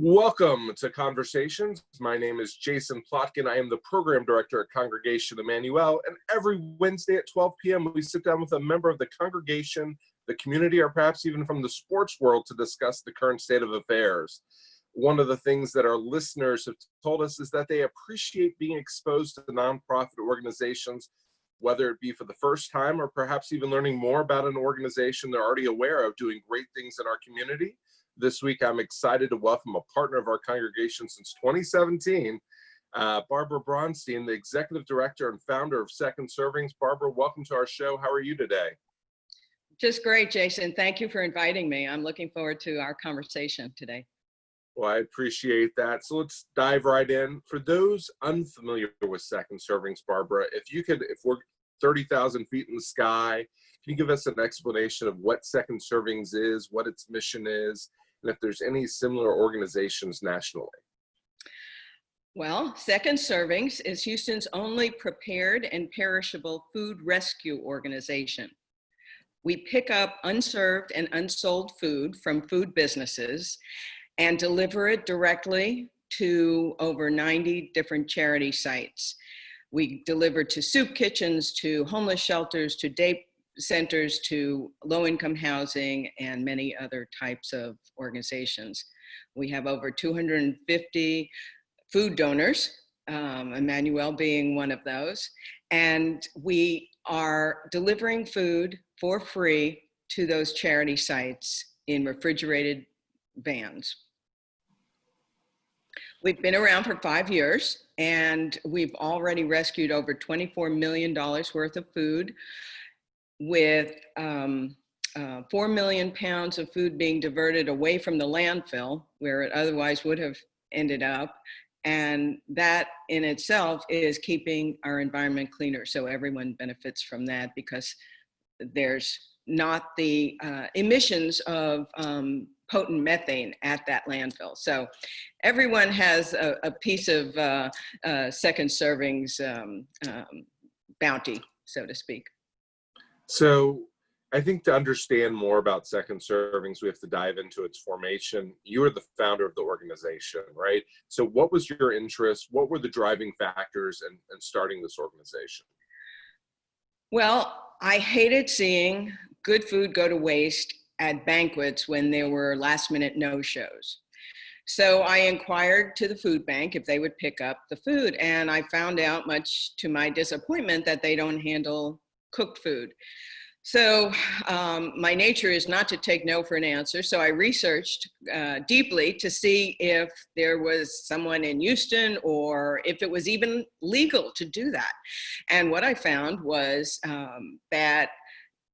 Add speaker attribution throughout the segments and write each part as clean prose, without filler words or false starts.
Speaker 1: Welcome to Conversations. My name is Jason Plotkin. I am the program director at Congregation Emanu, and every Wednesday at 12 p.m. we sit down with a member of the congregation, the community, or perhaps even from the sports world to discuss the current state of affairs. One of the things that our listeners have told us is that they appreciate being exposed to nonprofit organizations, whether it be for the first time or perhaps even learning more about an organization they're already aware of doing great things in our community. This week, I'm excited to welcome a partner of our congregation since 2017, Barbara Bronstein, the executive director and founder of Second Servings. Barbara, welcome to our show. How are you today?
Speaker 2: Just great, Jason. Thank you for inviting me. I'm looking forward to our conversation today.
Speaker 1: Well, I appreciate that. So let's dive right in. For those unfamiliar with Second Servings, Barbara, if we're 30,000 feet in the sky, can you give us an explanation of what Second Servings is, what its mission is, and if there's any similar organizations nationally?
Speaker 2: Well, Second Servings is Houston's only prepared and perishable food rescue organization. We pick up unserved and unsold food from food businesses and deliver it directly to over 90 different charity sites. We deliver to soup kitchens, to homeless shelters, to day centers, to low-income housing, and many other types of organizations. We have over 250 food donors, Emanu being one of those, and we are delivering food for free to those charity sites in refrigerated vans. We've been around for 5 years, and we've already rescued over $24 million worth of food, with 4 million pounds of food being diverted away from the landfill where it otherwise would have ended up. And that in itself is keeping our environment cleaner. So everyone benefits from that because there's not the emissions of potent methane at that landfill. So everyone has a piece of Second Servings bounty, so to speak.
Speaker 1: So I think to understand more about Second Servings, we have to dive into its formation. You are the founder of the organization, right? So what was your interest? What were the driving factors in starting this organization?
Speaker 2: Well, I hated seeing good food go to waste at banquets when there were last-minute no-shows. So I inquired to the food bank if they would pick up the food, and I found out, much to my disappointment, that they don't handle cooked food. So my nature is not to take no for an answer. So I researched deeply to see if there was someone in Houston or if it was even legal to do that. And what I found was that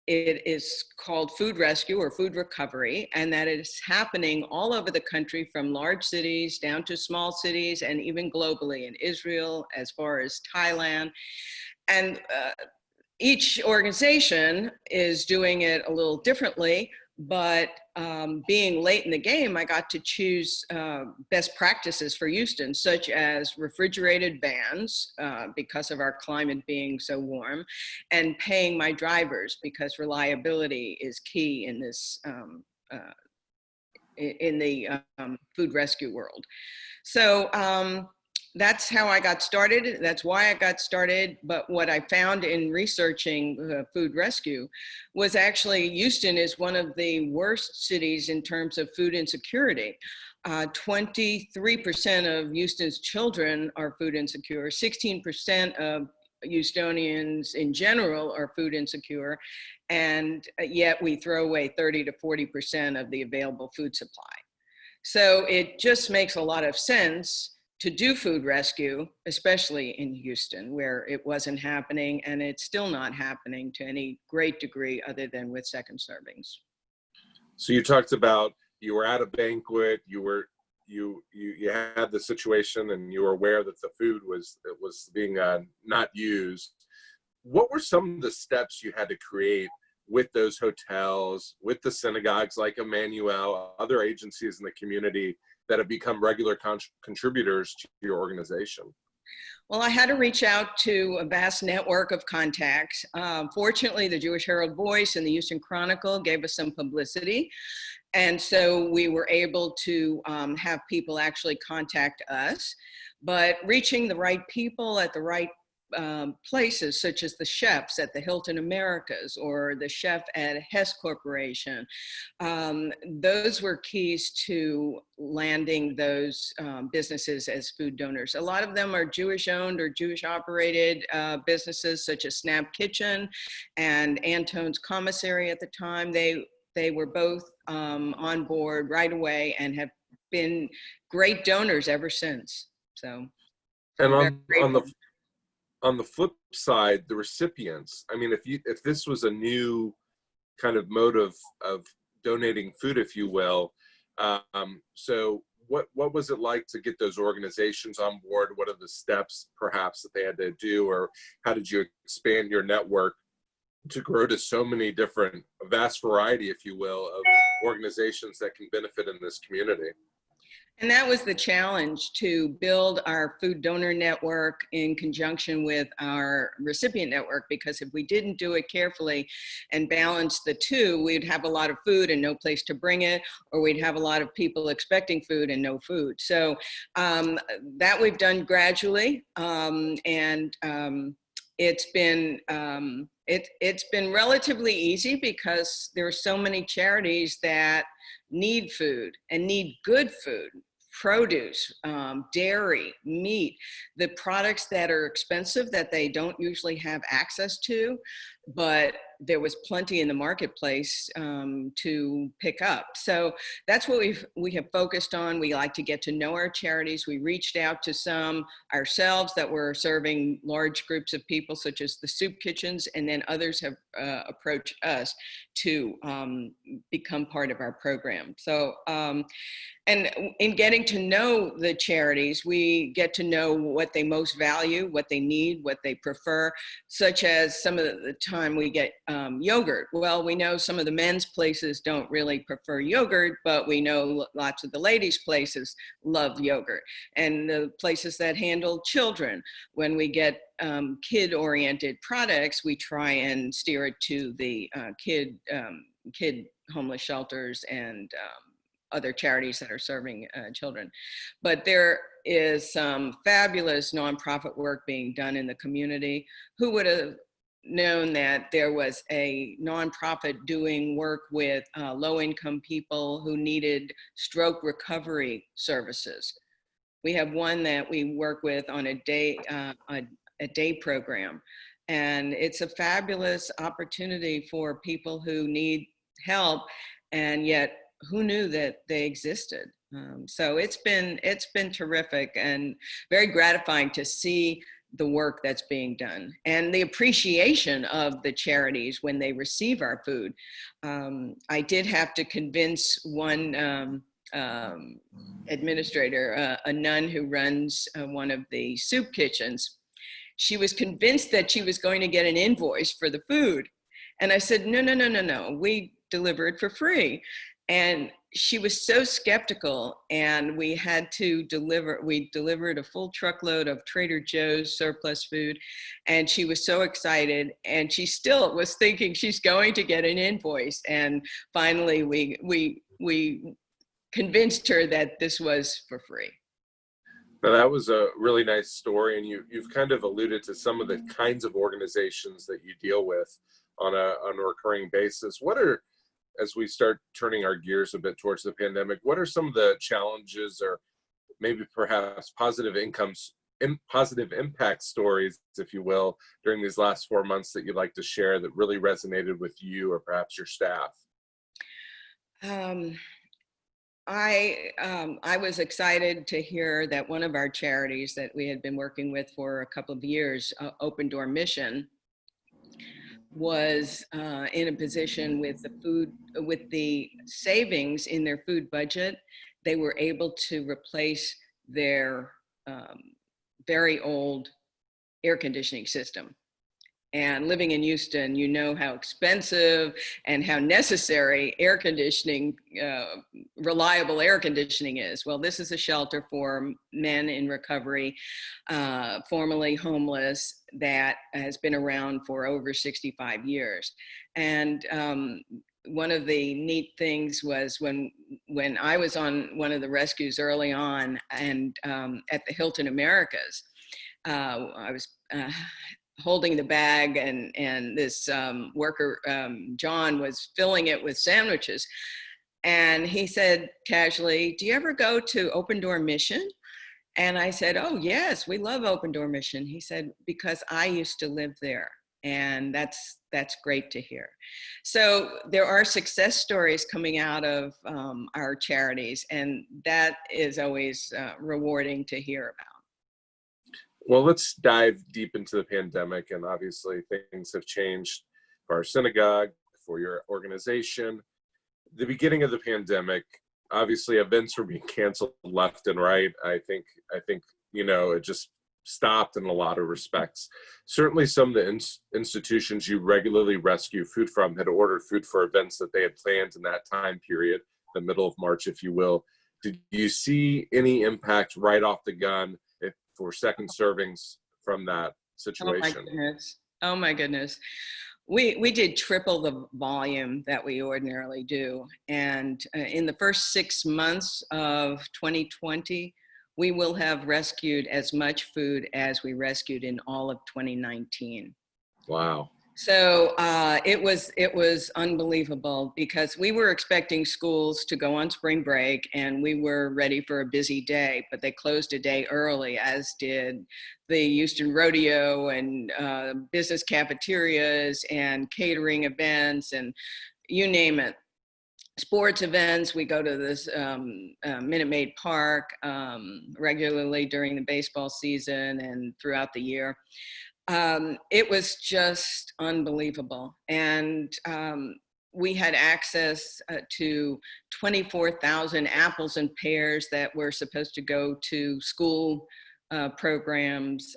Speaker 2: it is called food rescue or food recovery, and that it is happening all over the country, from large cities down to small cities, and even globally in Israel, as far as Thailand. And each organization is doing it a little differently, but being late in the game, I got to choose best practices for Houston, such as refrigerated vans because of our climate being so warm, and paying my drivers because reliability is key in this in the food rescue world. So that's how I got started. That's why I got started. But what I found in researching food rescue was actually Houston is one of the worst cities in terms of food insecurity. 23% of Houston's children are food insecure. 16% of Houstonians in general are food insecure. And yet we throw away 30 to 40% of the available food supply. So it just makes a lot of sense to do food rescue, especially in Houston, where it wasn't happening, and it's still not happening to any great degree other than with Second Servings.
Speaker 1: So you talked about you were at a banquet, you had the situation, and you were aware that the food was being not used. What were some of the steps you had to create with those hotels, with the synagogues like Emanu, other agencies in the community that have become regular contributors to your organization?
Speaker 2: Well, I had to reach out to a vast network of contacts. Fortunately, the Jewish Herald Voice and the Houston Chronicle gave us some publicity. And so we were able to have people actually contact us, but reaching the right people at the right places, such as the chefs at the Hilton Americas or the chef at Hess Corporation. Those were keys to landing those businesses as food donors. A lot of them are Jewish owned or Jewish operated businesses, such as Snap Kitchen and Antone's Commissary at the time. They were both on board right away and have been great donors ever since. So
Speaker 1: And
Speaker 2: we're very grateful.
Speaker 1: on the flip side, the recipients, I mean, if this was a new kind of mode of donating food, if you will, so what was it like to get those organizations on board? What are the steps perhaps that they had to do, or how did you expand your network to grow to so many different, a vast variety, if you will, of organizations that can benefit in this community?
Speaker 2: And that was the challenge, to build our food donor network in conjunction with our recipient network, because if we didn't do it carefully and balance the two, we'd have a lot of food and no place to bring it, or we'd have a lot of people expecting food and no food. So that we've done gradually, it's been relatively easy because there are so many charities that need food and need good food, produce, dairy, meat, the products that are expensive that they don't usually have access to, but there was plenty in the marketplace to pick up. So that's what we have focused on. We like to get to know our charities. We reached out to some ourselves that were serving large groups of people, such as the soup kitchens, and then others have approached us to become part of our program. So, and in getting to know the charities, we get to know what they most value, what they need, what they prefer, such as some of the time we get yogurt. Well, we know some of the men's places don't really prefer yogurt, but we know lots of the ladies' places love yogurt. And the places that handle children, when we get kid-oriented products, we try and steer it to the kid homeless shelters and other charities that are serving children. But there is some fabulous nonprofit work being done in the community. Who would have known that there was a nonprofit doing work with low-income people who needed stroke recovery services? We have one that we work with on a day program, and it's a fabulous opportunity for people who need help, and yet who knew that they existed? So it's been terrific and very gratifying to see the work that's being done and the appreciation of the charities when they receive our food. I did have to convince one administrator, a nun who runs one of the soup kitchens. She was convinced that she was going to get an invoice for the food. And I said, no, we deliver it for free. And she was so skeptical, and we delivered a full truckload of Trader Joe's surplus food, and she was so excited, and she still was thinking she's going to get an invoice. And finally we convinced her that this was for free.
Speaker 1: Now, that was a really nice story, and you've kind of alluded to some of the kinds of organizations that you deal with on a recurring basis. What are, as we start turning our gears a bit towards the pandemic, what are some of the challenges, or maybe perhaps positive impact stories, if you will, during these last 4 months that you'd like to share that really resonated with you or perhaps your staff?
Speaker 2: I was excited to hear that one of our charities that we had been working with for a couple of years, Open Door Mission, was in a position with the savings in their food budget. They were able to replace their very old air conditioning system. And living in Houston, you know how expensive and how necessary air conditioning, reliable air conditioning is. Well, this is a shelter for men in recovery, formerly homeless, that has been around for over 65 years. And one of the neat things was when I was on one of the rescues early on, and at the Hilton Americas, I was holding the bag, and this worker, John, was filling it with sandwiches. And he said casually, "Do you ever go to Open Door Mission?" And I said, "Oh, yes, we love Open Door Mission." He said, "Because I used to live there." And that's great to hear. So there are success stories coming out of our charities, and that is always rewarding to hear about.
Speaker 1: Well, let's dive deep into the pandemic, and obviously things have changed for our synagogue, for your organization. The beginning of the pandemic, obviously events were being canceled left and right. I think it just stopped in a lot of respects. Certainly some of the institutions you regularly rescue food from had ordered food for events that they had planned in that time period, the middle of March, if you will. Did you see any impact right off the gun for second servings from that situation?
Speaker 2: Oh my goodness. We did triple the volume that we ordinarily do. And in the first 6 months of 2020, we will have rescued as much food as we rescued in all of 2019.
Speaker 1: Wow.
Speaker 2: So it was unbelievable, because we were expecting schools to go on spring break and we were ready for a busy day, but they closed a day early, as did the Houston Rodeo and business cafeterias and catering events and you name it. Sports events, we go to this Minute Maid Park regularly during the baseball season and throughout the year. It was just unbelievable. And we had access to 24,000 apples and pears that were supposed to go to school programs.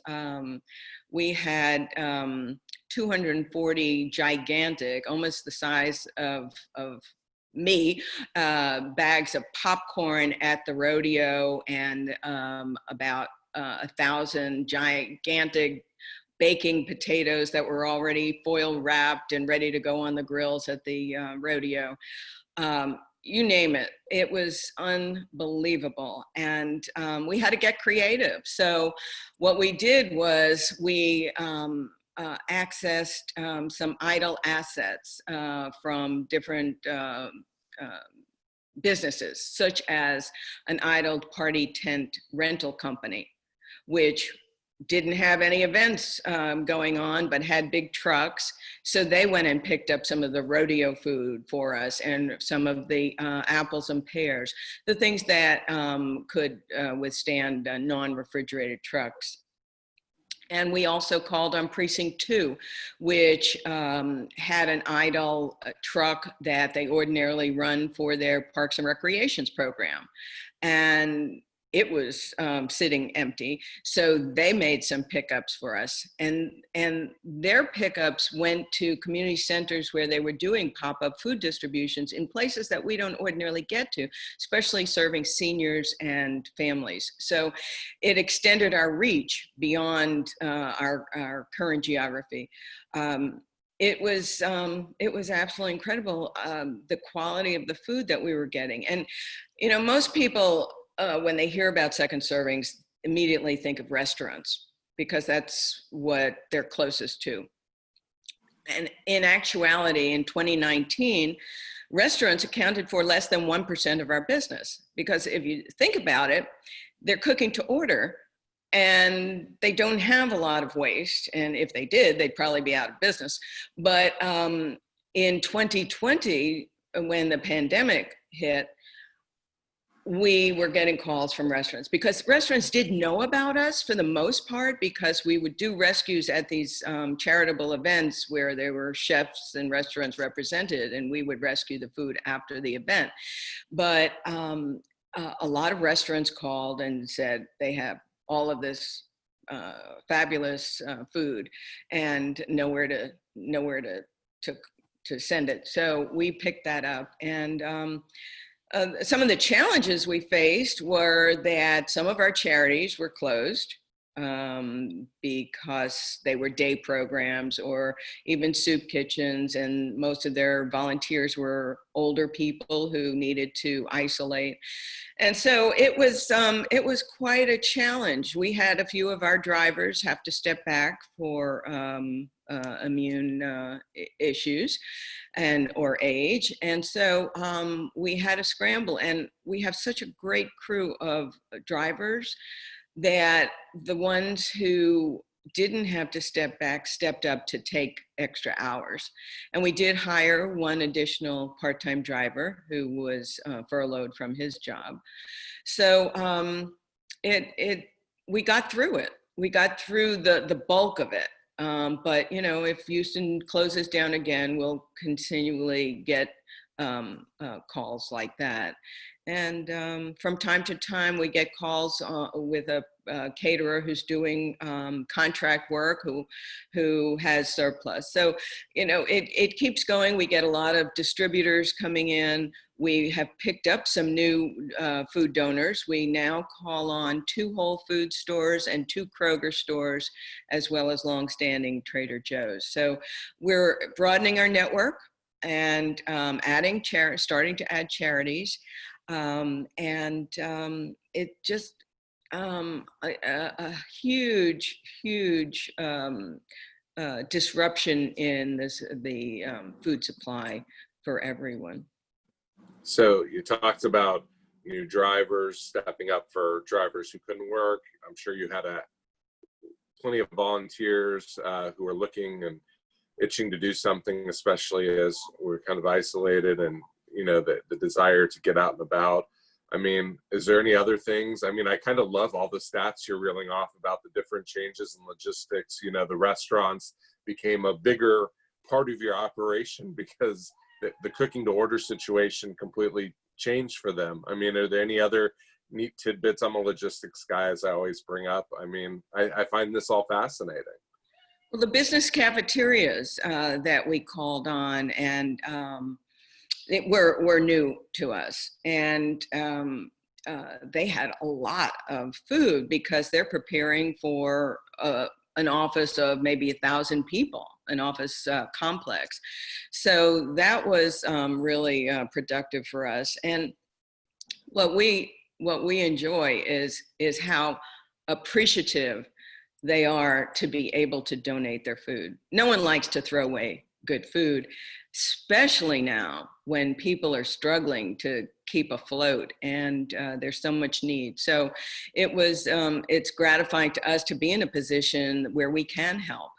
Speaker 2: We had 240 gigantic, almost the size of me, bags of popcorn at the rodeo, and about 1,000 gigantic baking potatoes that were already foil wrapped and ready to go on the grills at the rodeo. You name it. It was unbelievable. And we had to get creative. So what we did was we accessed some idle assets from different businesses, such as an idled party tent rental company, which didn't have any events going on, but had big trucks. So they went and picked up some of the rodeo food for us, and some of the apples and pears, the things that could withstand non-refrigerated trucks. And we also called on Precinct 2, which had an idle truck that they ordinarily run for their Parks and Recreations program. And it was sitting empty. So they made some pickups for us. And their pickups went to community centers where they were doing pop-up food distributions in places that we don't ordinarily get to, especially serving seniors and families. So it extended our reach beyond our current geography. It was absolutely incredible, the quality of the food that we were getting. And, most people, when they hear about second servings, immediately think of restaurants, because that's what they're closest to. And in actuality, in 2019, restaurants accounted for less than 1% of our business, because if you think about it, they're cooking to order and they don't have a lot of waste. And if they did, they'd probably be out of business. But in 2020, when the pandemic hit, we were getting calls from restaurants, because restaurants did know about us for the most part, because we would do rescues at these charitable events where there were chefs and restaurants represented, and we would rescue the food after the event. But a lot of restaurants called and said they have all of this fabulous food and nowhere to send it. So we picked that up. And some of the challenges we faced were that some of our charities were closed. because they were day programs or even soup kitchens, and most of their volunteers were older people who needed to isolate. And so it was quite a challenge. We had a few of our drivers have to step back for immune issues and or age, and so we had a scramble. And we have such a great crew of drivers that the ones who didn't have to step back stepped up to take extra hours. And we did hire one additional part-time driver who was furloughed from his job. So we got through it. We got through the bulk of it. But you know, if Houston closes down again, we'll continually get calls like that. And from time to time, we get calls with a caterer who's doing contract work who has surplus. So, you know, it keeps going. We get a lot of distributors coming in. We have picked up some new food donors. We now call on 2 Whole Food stores and 2 Kroger stores, as well as longstanding Trader Joe's. So we're broadening our network and starting to add charities. It just a huge disruption in the food supply for everyone.
Speaker 1: So you talked about new drivers stepping up for drivers who couldn't work. I'm sure you had plenty of volunteers who are looking and itching to do something, especially as we're kind of isolated, and you know, the desire to get out and about. I mean, is there any other things? I mean, I kind of love all the stats you're reeling off about the different changes in logistics. You know, the restaurants became a bigger part of your operation because the cooking to order situation completely changed for them. I mean, are there any other neat tidbits? I'm a logistics guy, as I always bring up. I mean, I find this all fascinating.
Speaker 2: Well, the business cafeterias that we called on and were new to us, and they had a lot of food because they're preparing for an office of maybe 1,000 people, an office complex. So that was really productive for us. And what we enjoy is how appreciative they are to be able to donate their food. No one likes to throw away good food, especially now when people are struggling to keep afloat and there's so much need. So it's gratifying to us to be in a position where we can help.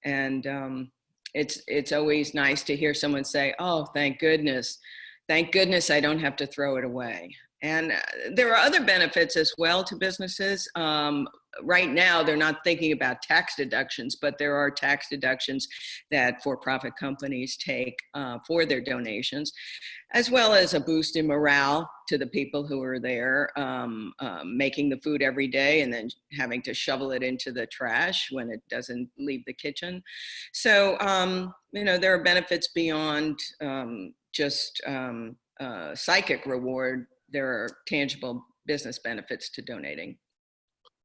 Speaker 2: And it's always nice to hear someone say, oh, thank goodness I don't have to throw it away. And there are other benefits as well to businesses. Right now, they're not thinking about tax deductions, but there are tax deductions that for-profit companies take for their donations, as well as a boost in morale to the people who are there making the food every day and then having to shovel it into the trash when it doesn't leave the kitchen. So, you know, there are benefits beyond just psychic reward. There are tangible business benefits to donating.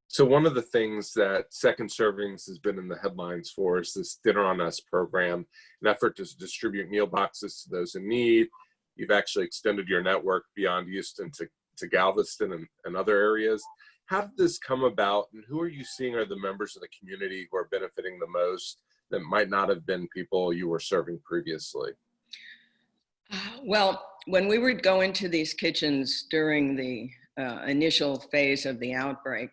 Speaker 1: So one of the things that Second Servings has been in the headlines for is this Dinner on Us program, an effort to distribute meal boxes to those in need. You've actually extended your network beyond Houston to Galveston and other areas. How did this come about, and who are you seeing are the members of the community who are benefiting the most that might not have been people you were serving previously?
Speaker 2: Well, when we would go into these kitchens during the initial phase of the outbreak,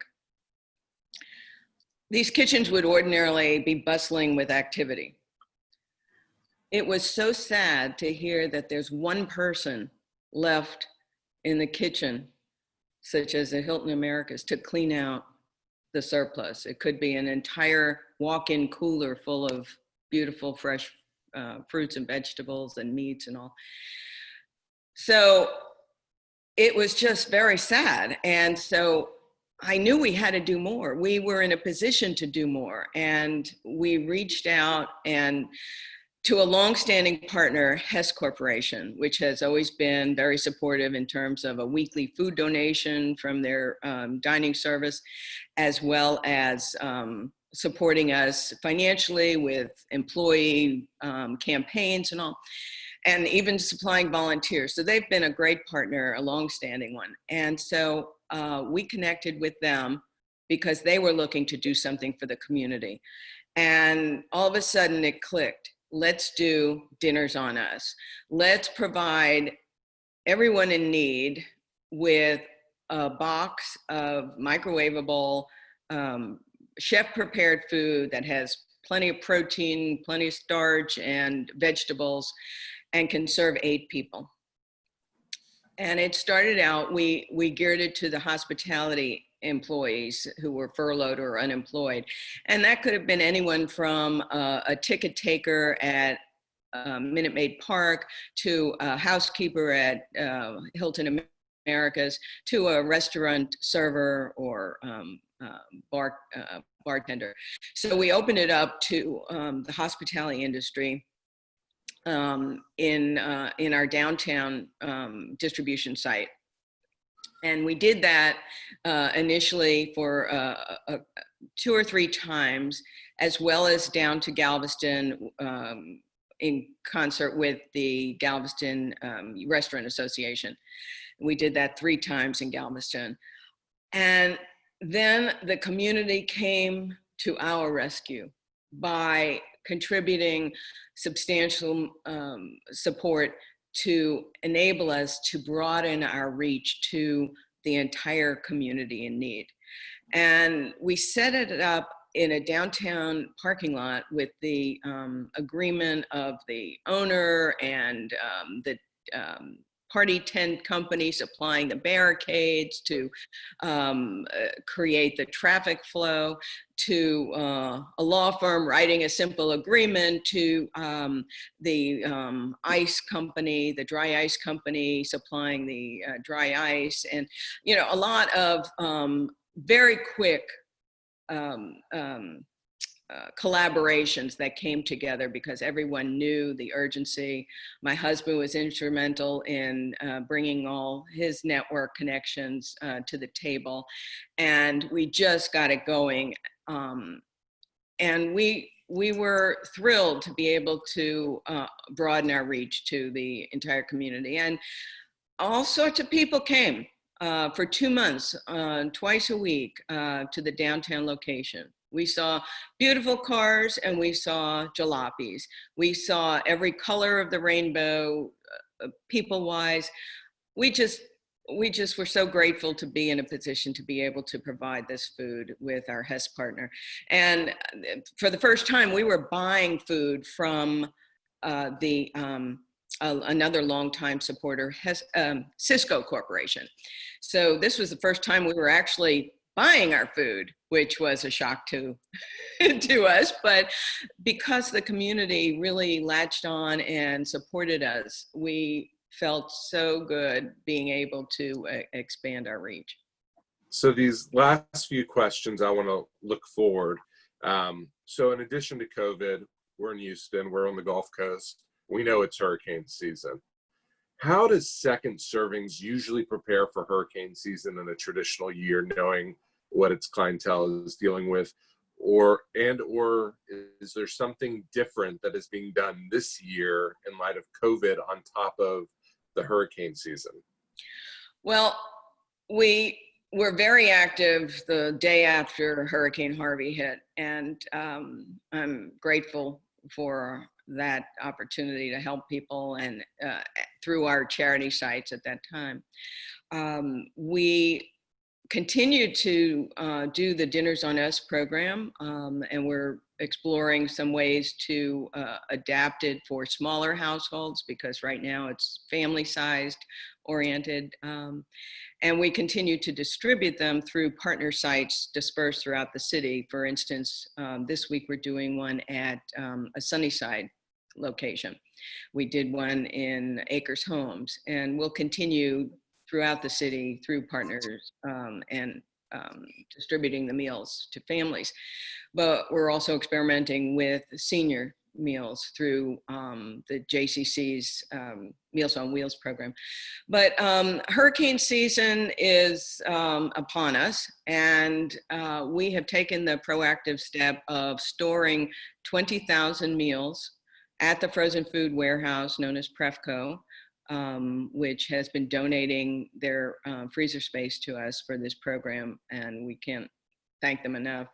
Speaker 2: these kitchens would ordinarily be bustling with activity. It was so sad to hear that there's one person left in the kitchen, such as the Hilton Americas, to clean out the surplus. It could be an entire walk-in cooler full of beautiful, fresh fruits and vegetables and meats and all. So it was just very sad. And so I knew we had to do more. We were in a position to do more. And we reached out and to a longstanding partner, Hess Corporation, which has always been very supportive in terms of a weekly food donation from their dining service, as well as supporting us financially with employee campaigns and all, and even supplying volunteers. So they've been a great partner, a longstanding one. And so we connected with them because they were looking to do something for the community. And all of a sudden it clicked. Let's do Dinners on Us. Let's provide everyone in need with a box of microwavable, chef-prepared food that has plenty of protein, plenty of starch and vegetables, and can serve 8 people. And it started out, we geared it to the hospitality employees who were furloughed or unemployed. And that could have been anyone from a ticket taker at Minute Maid Park to a housekeeper at Hilton Americas to a restaurant server or bartender. So we opened it up to the hospitality industry in our downtown distribution site. And we did that initially for 2 or 3 times, as well as down to Galveston in concert with the Galveston Restaurant Association. We did that 3 times in Galveston. And then the community came to our rescue by contributing substantial support to enable us to broaden our reach to the entire community in need. And we set it up in a downtown parking lot with the agreement of the owner and the party tent company supplying the barricades to create the traffic flow, to a law firm writing a simple agreement, to the ice company, the dry ice company supplying the dry ice, and a lot of very quick collaborations that came together because everyone knew the urgency. My husband was instrumental in bringing all his network connections to the table, and we just got it going. And we were thrilled to be able to broaden our reach to the entire community. And all sorts of people came for 2 months, twice a week to the downtown location. We saw beautiful cars and we saw jalopies. We saw every color of the rainbow, people-wise. We just were so grateful to be in a position to be able to provide this food with our Hess partner. And for the first time, we were buying food from another longtime supporter, Cisco Corporation. So this was the first time we were actually buying our food, which was a shock to us. But because the community really latched on and supported us, we felt so good being able to expand our reach.
Speaker 1: So these last few questions, I want to look forward. So in addition to COVID, we're in Houston, we're on the Gulf Coast. We know it's hurricane season. How does Second Servings usually prepare for hurricane season in a traditional year, knowing what its clientele is dealing with? Or is there something different that is being done this year in light of COVID on top of the hurricane season?
Speaker 2: Well, we were very active the day after Hurricane Harvey hit, and I'm grateful for that opportunity to help people and through our charity sites at that time. We continued to do the Dinners on Us program, and we're exploring some ways to adapt it for smaller households because right now it's family-sized oriented. And we continue to distribute them through partner sites dispersed throughout the city. For instance, this week we're doing one at a Sunnyside location. We did one in Acres Homes, and we'll continue throughout the city through partners and distributing the meals to families. But we're also experimenting with senior meals through the JCC's Meals on Wheels program. But hurricane season is upon us, and we have taken the proactive step of storing 20,000 meals at the frozen food warehouse known as Prefco, which has been donating their freezer space to us for this program, and we can't thank them enough.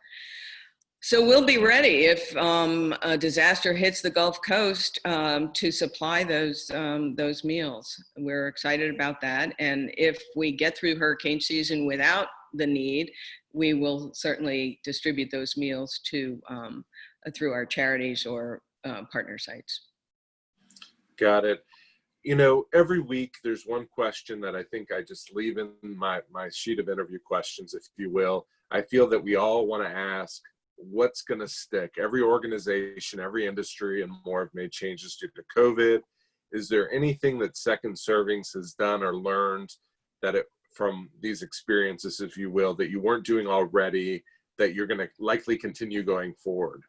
Speaker 2: So we'll be ready if a disaster hits the Gulf Coast to supply those meals. We're excited about that, and if we get through hurricane season without the need, we will certainly distribute those meals to through our charities or partner sites.
Speaker 1: Got it. You know, every week there's one question that I think I just leave in my sheet of interview questions, if you will. I feel that we all want to ask, what's going to stick? Every organization, every industry, and more have made changes due to COVID. Is there anything that Second Servings has done or learned that from these experiences, if you will, that you weren't doing already, that you're going to likely continue going forward?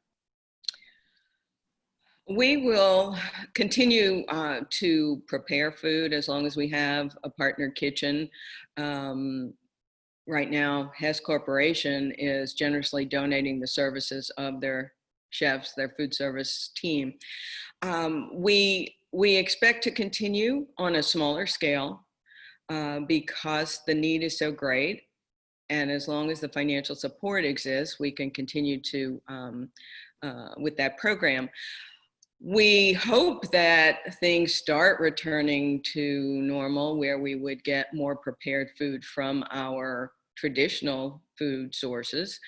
Speaker 2: We will continue to prepare food as long as we have a partner kitchen. Right now, Hess Corporation is generously donating the services of their chefs, their food service team. We expect to continue on a smaller scale because the need is so great. And as long as the financial support exists, we can continue to with that program. We hope that things start returning to normal, where we would get more prepared food from our traditional food sources.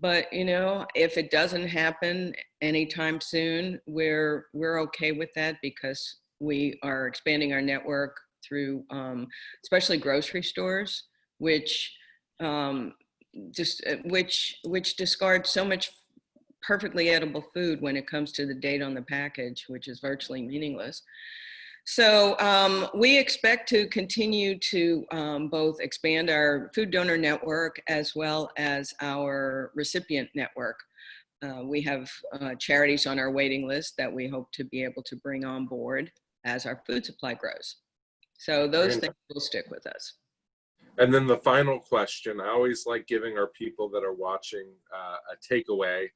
Speaker 2: But, you know, if it doesn't happen anytime soon, we're okay with that, because we are expanding our network through especially grocery stores, which discard so much perfectly edible food when it comes to the date on the package, which is virtually meaningless. So we expect to continue to both expand our food donor network as well as our recipient network. We have charities on our waiting list that we hope to be able to bring on board as our food supply grows. So those things will stick with us.
Speaker 1: And then the final question, I always like giving our people that are watching a takeaway,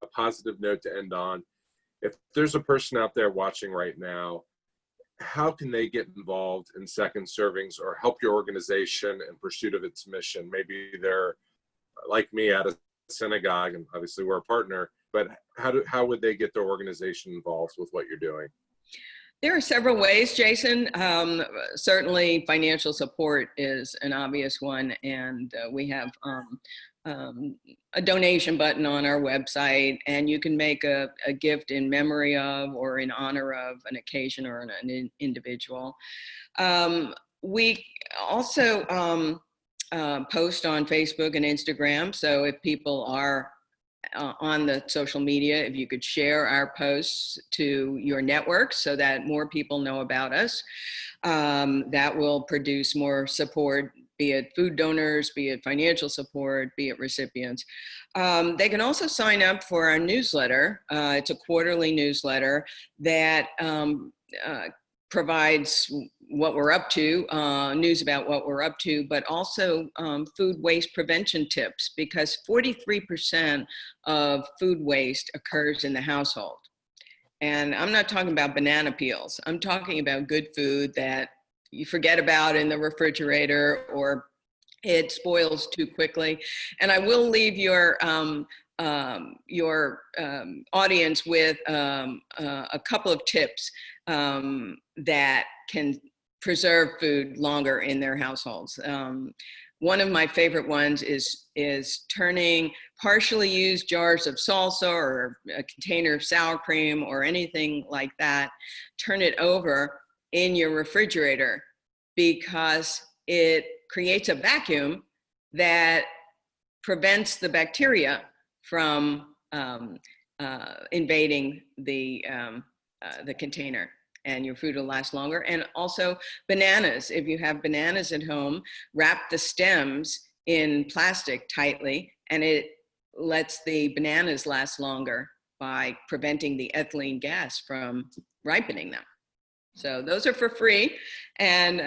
Speaker 1: a positive note to end on. If there's a person out there watching right now, how can they get involved in Second Servings or help your organization in pursuit of its mission? Maybe they're like me at a synagogue, and obviously we're a partner, but how would they get their organization involved with what you're doing?
Speaker 2: There are several ways, Jason. Certainly financial support is an obvious one, and we have a donation button on our website, and you can make a gift in memory of or in honor of an occasion or an individual. We also post on Facebook and Instagram, so if people are on the social media, if you could share our posts to your network so that more people know about us, that will produce more support, be it food donors, be it financial support, be it recipients. They can also sign up for our newsletter. It's a quarterly newsletter that provides what we're up to, news about what we're up to, but also food waste prevention tips, because 43% of food waste occurs in the household. And I'm not talking about banana peels. I'm talking about good food that you forget about in the refrigerator or it spoils too quickly. And I will leave your audience with a couple of tips that can preserve food longer in their households. One of my favorite ones is turning partially used jars of salsa or a container of sour cream or anything like that, turn it over in your refrigerator, because it creates a vacuum that prevents the bacteria from invading the container, and your food will last longer. And also bananas. If you have bananas at home, wrap the stems in plastic tightly, and it lets the bananas last longer by preventing the ethylene gas from ripening them. So those are for free. And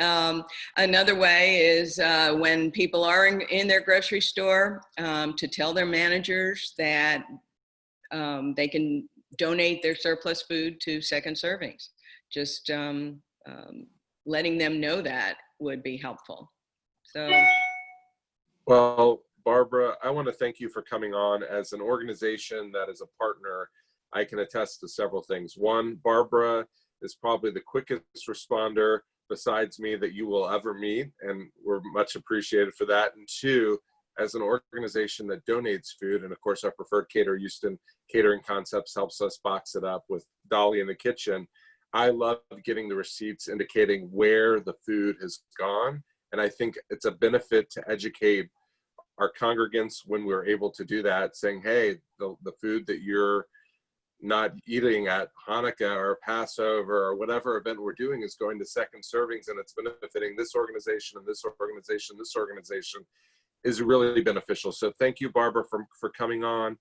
Speaker 2: another way is when people are in their grocery store, to tell their managers that they can donate their surplus food to second servings. Just letting them know that would be helpful. So.
Speaker 1: Well, Barbara, I want to thank you for coming on. As an organization that is a partner, I can attest to several things. One, Barbara is probably the quickest responder besides me that you will ever meet, and we're much appreciated for that. And two, as an organization that donates food, and of course our preferred caterer, Houston Catering Concepts, helps us box it up with Dolly in the kitchen. I love getting the receipts indicating where the food has gone, and I think it's a benefit to educate our congregants when we're able to do that, saying, hey, the food that you're not eating at Hanukkah or Passover or whatever event we're doing is going to second servings, and it's benefiting this organization and this organization, this organization, is really beneficial. So thank you, Barbara, for coming on.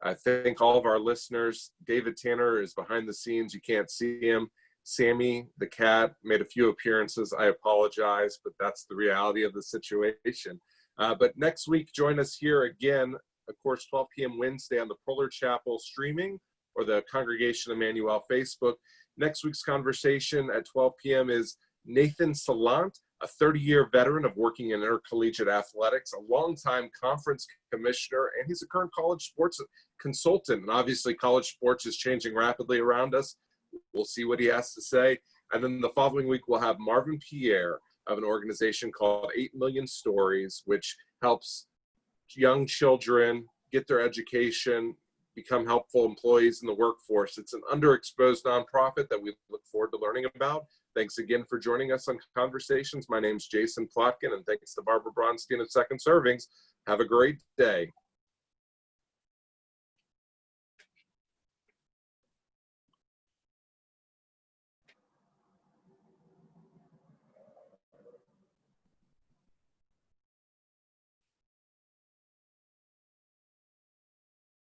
Speaker 1: I thank all of our listeners. David Tanner is behind the scenes. You can't see him. Sammy, the cat, made a few appearances. I apologize, but that's the reality of the situation. But next week, join us here again, of course, 12 p.m. Wednesday on the Polar Chapel streaming or the Congregation Emanu Facebook. Next week's conversation at 12 p.m. is Nathan Salant, a 30-year veteran of working in intercollegiate athletics, a longtime conference commissioner, and he's a current college sports consultant. And obviously, college sports is changing rapidly around us. We'll see what he has to say. And then the following week, we'll have Marvin Pierre of an organization called 8 Million Stories, which helps young children get their education, become helpful employees in the workforce. It's an underexposed nonprofit that we look forward to learning about. Thanks again for joining us on Conversations. My name's Jason Plotkin, and thanks to Barbara Bronstein of Second Servings. Have a great day.